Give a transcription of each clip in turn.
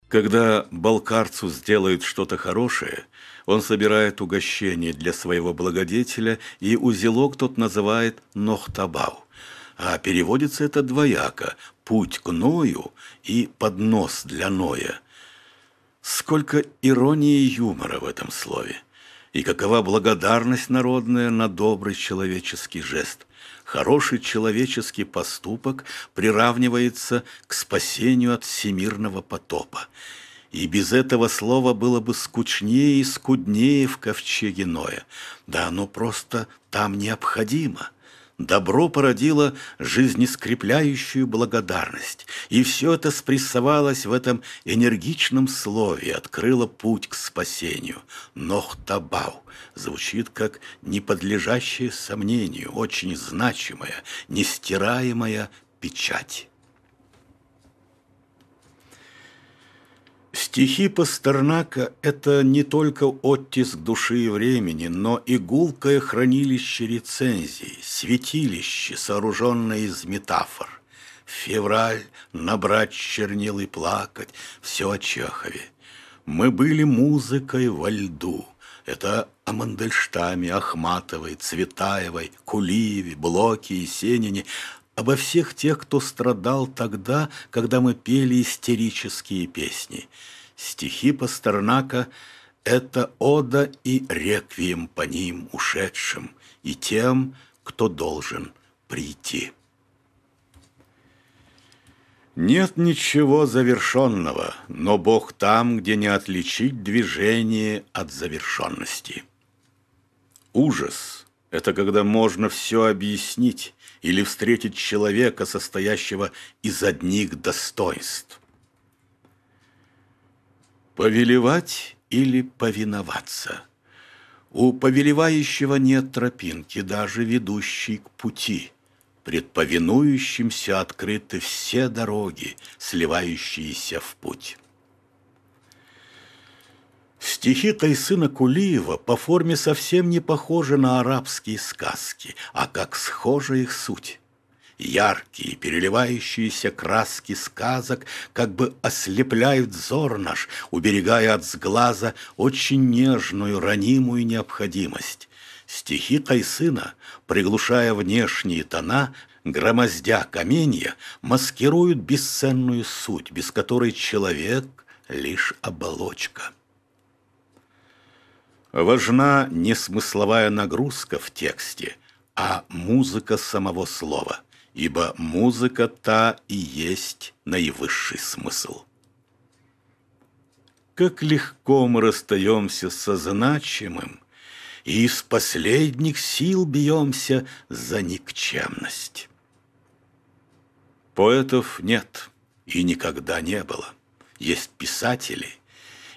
Когда балкарцу сделают что-то хорошее, он собирает угощение для своего благодетеля, и узелок тот называет Нохтабау. А переводится это двояко: путь к Ною и поднос для Ноя. Сколько иронии и юмора в этом слове! И какова благодарность народная на добрый человеческий жест! Хороший человеческий поступок приравнивается к спасению от всемирного потопа. И без этого слова было бы скучнее и скуднее в ковчеге Ноя. Да оно просто там необходимо. Добро породило жизнескрепляющую благодарность, и все это спрессовалось в этом энергичном слове, открыло путь к спасению. Нохтабау звучит как неподлежащее сомнению, очень значимая, нестираемая печать. Стихи Пастернака – это не только оттиск души и времени, но и гулкое хранилище рецензий, святилище, сооруженное из метафор. Февраль, набрать чернил и плакать – все о Чехове. Мы были музыкой во льду. Это о Мандельштаме, Ахматовой, Цветаевой, Кулиеве, Блоке, Есенине, обо всех тех, кто страдал тогда, когда мы пели истерические песни. Стихи Пастернака – это ода и реквием по ним ушедшим и тем, кто должен прийти. Нет ничего завершенного, но Бог там, где не отличить движение от завершенности. Ужас – это когда можно все объяснить или встретить человека, состоящего из одних достоинств. Повелевать или повиноваться? У повелевающего нет тропинки, даже ведущей к пути. Пред повинующимся открыты все дороги, сливающиеся в путь. Стихи Тайсына Кулиева по форме совсем не похожи на арабские сказки, а как схожа их суть. Яркие, переливающиеся краски сказок как бы ослепляют взор наш, уберегая от сглаза очень нежную, ранимую необходимость. Стихи Тайсына, приглушая внешние тона, громоздя каменья, маскируют бесценную суть, без которой человек — лишь оболочка. Важна не смысловая нагрузка в тексте, а музыка самого слова, ибо музыка та и есть наивысший смысл. Как легко мы расстаемся со значимым, и из последних сил бьемся за никчемность. Поэтов нет и никогда не было. Есть писатели,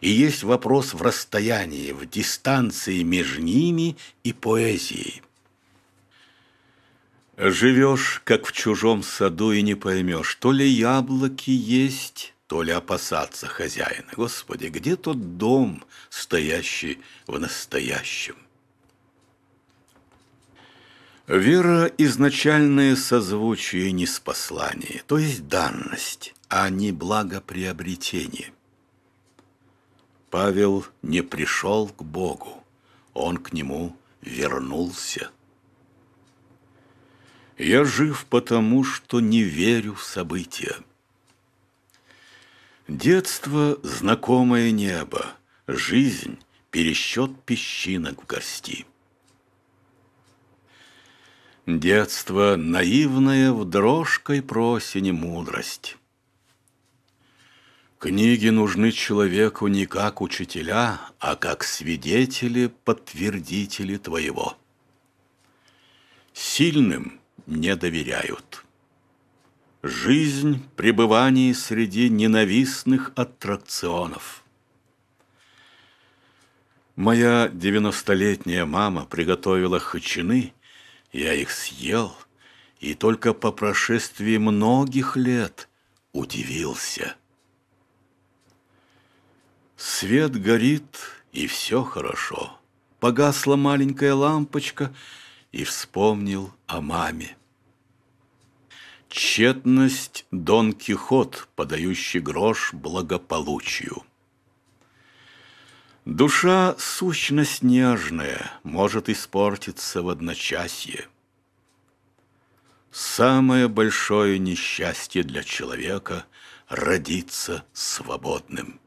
и есть вопрос в расстоянии, в дистанции между ними и поэзией. Живешь, как в чужом саду, и не поймешь, то ли яблоки есть, то ли опасаться хозяина. Господи, где тот дом, стоящий в настоящем? Вера – изначальное созвучие неспослания, то есть данность, а не благоприобретение. Павел не пришел к Богу, он к Нему вернулся. Я жив потому, что не верю в события. Детство – знакомое небо, жизнь – пересчет песчинок в горсти. Детство – наивная в дрожкой просени мудрость. Книги нужны человеку не как учителя, а как свидетели, подтвердители твоего. Сильным не доверяют. Жизнь – пребывание среди ненавистных аттракционов. Моя 90-летняя мама приготовила хачины, я их съел, и только по прошествии многих лет удивился. Свет горит, и все хорошо. Погасла маленькая лампочка, и вспомнил о маме. Тщетность Дон Кихот, подающий грош благополучию. Душа — сущность нежная, может испортиться в одночасье. Самое большое несчастье для человека — родиться свободным.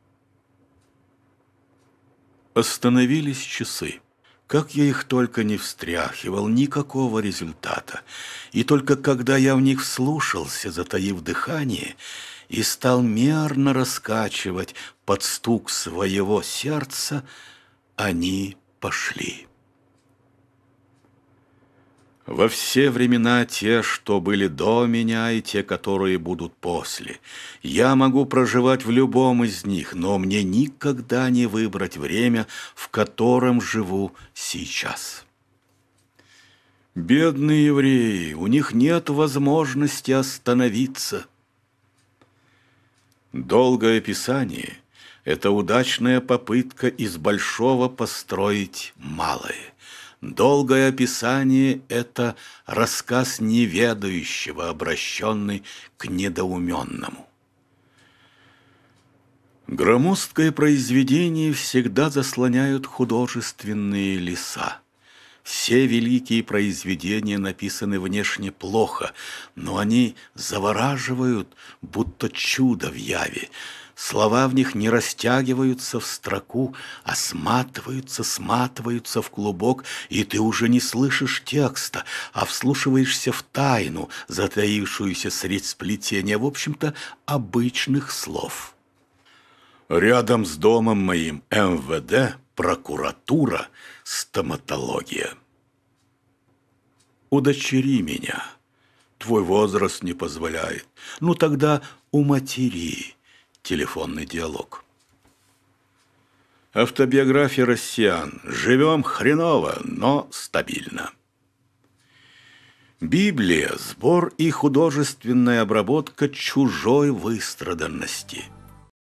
Остановились часы. Как я их только не встряхивал, никакого результата. И только когда я в них вслушался, затаив дыхание, и стал мерно раскачивать под стук своего сердца, они пошли. Во все времена те, что были до меня, и те, которые будут после. Я могу проживать в любом из них, но мне никогда не выбрать время, в котором живу сейчас. Бедные евреи, у них нет возможности остановиться. Долгое Писание — это удачная попытка из большого построить малое. Долгое описание — это рассказ неведающего, обращенный к недоуменному. Громоздкое произведение всегда заслоняют художественные леса. Все великие произведения написаны внешне плохо, но они завораживают, будто чудо в яве. Слова в них не растягиваются в строку, а сматываются в клубок, и ты уже не слышишь текста, а вслушиваешься в тайну, затаившуюся средь сплетения, в общем-то, обычных слов. Рядом с домом моим МВД, прокуратура, стоматология. Удочери меня. Твой возраст не позволяет. Ну тогда уматери. Телефонный диалог. Автобиография россиян. Живем хреново, но стабильно. Библия — сбор и художественная обработка чужой выстраданности.